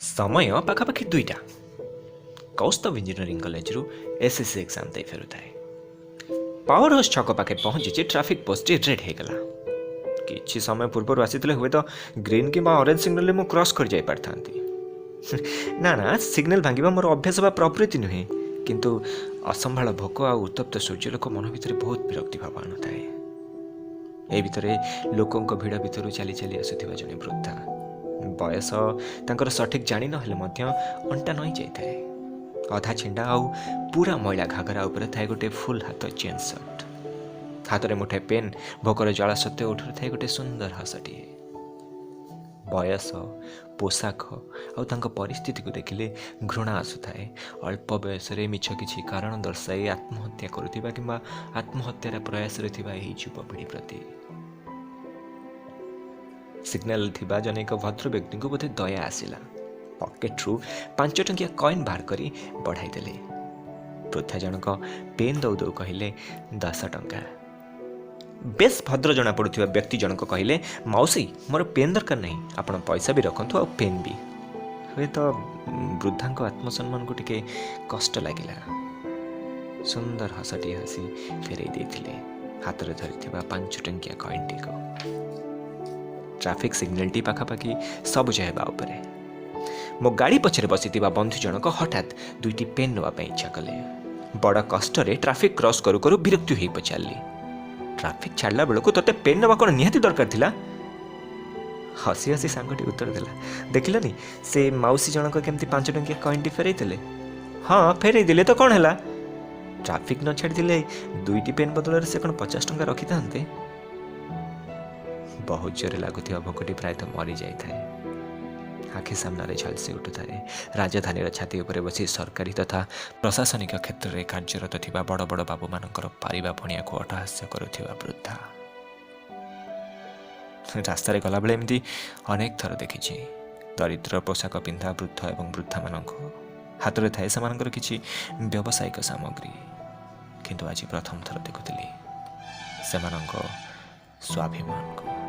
समय पाखापाखि 2टा Kaustav engineering college रु SSC exam दे फेरुताए। Power house छक पाखे पहुंची ट्राफिक पोस्ट रेड हो गला। किछि समय पूर्व आसी हुए तो ग्रीन कि ऑरेंज सिग्नल मु क्रॉस कर जाई पारथांती। ना ना सिग्नल भांगिबा मोर अभ्यास बा प्रवृत्ति नुहे, किंतु असंभाळ भोक आ उत्तप्त सूर्यलोक मन भितर बहुत विरक्ति भाव आनुए। ए भितरे लोकंक भिड़ भितर चली चली आसुथिबा जने वृद्धा बयस तांकर सठिक जानी नहेले मध्य अंटा नई जाए। अधा छिंडा आउ पूरा मैला घाघरा उपरे थाए गोटे फुल हाथ चेन सर्ट, हाथ में मुठे पेन, भोकर जला सत्वे उठू थाए गोटे सुंदर हसटिए। बयस, पोशाक आउ परिस्थिति को देखिले घृणा आसुए। अल्प बयस मिछ किछि कारण दर्शाई आत्महत्या करुथिबा किंबा आत्महत्यार प्रयास युवपीढ़ी प्रति सिग्नल थिबा जने एक भद्र व्यक्ति को बोधे दया आसिला। पॉकेट रु 5 टंकिया कॉइन बाहर करी बढ़ाई देले। वृद्धा जनक पेन दौ दौ कहले 10 टंका। बेस भद्र जना पड़ुथिबा व्यक्ति जनक कहले, मौसी मोर पेन दरकार नहीं, आपण पैसा भी रखंतु आ पेन भी। हुए तो वृद्धा आत्मसम्मान को टिके कष्ट लगिला। सुंदर हसटी हसी फेरई देथिले हाथ रे धरिथिबा 5 टंकिया कॉइन टिको। ट्राफिक सिग्नल टी पाखापाखि सबुज हेबा उपरे मो गाड़ी पछरे बसिथिबा बंधु जनक हठात 2टी पेन नवा इच्छा कले। बड़ कष्ट ट्राफिक क्रॉस करू करू विरक्ति होई पचारली। ट्राफिक छाड़ला बेलू तोते पेन नवा कौन निहाती दरकार थिला? हसी हसी सांगटी उत्तर देला, देखिलनी से मौसी जनक केमती 5 टंकिया कॉइन टी फेरई देले। हाँ फेरई दिले तो कौन हैला? ट्राफिक न छाड़ी दिले 2टी पेन बदल से कौन 50 टंका रखी थांते? बहुत जोरे लगुवा भोकटी प्रायतः मरी जाए। आखि सामने झलसी उठुए। राजधानी छाती उपरे बसी सरकारी तथा प्रशासनिक क्षेत्र में कार्यरत थिबा बड़ बड़ बाबू मानकर पारिबा भणिया को अटहास्य करुथिबा वृद्धा। रास्तार गला बेले एमती अनेक थर देखी दरिद्र पोशाक पिंधा वृद्ध एवं वृद्धा मान हाथ में थाए से किछि व्यावसायिक सामग्री, किंतु आज प्रथम थर देखुली से स्वाभिमान को।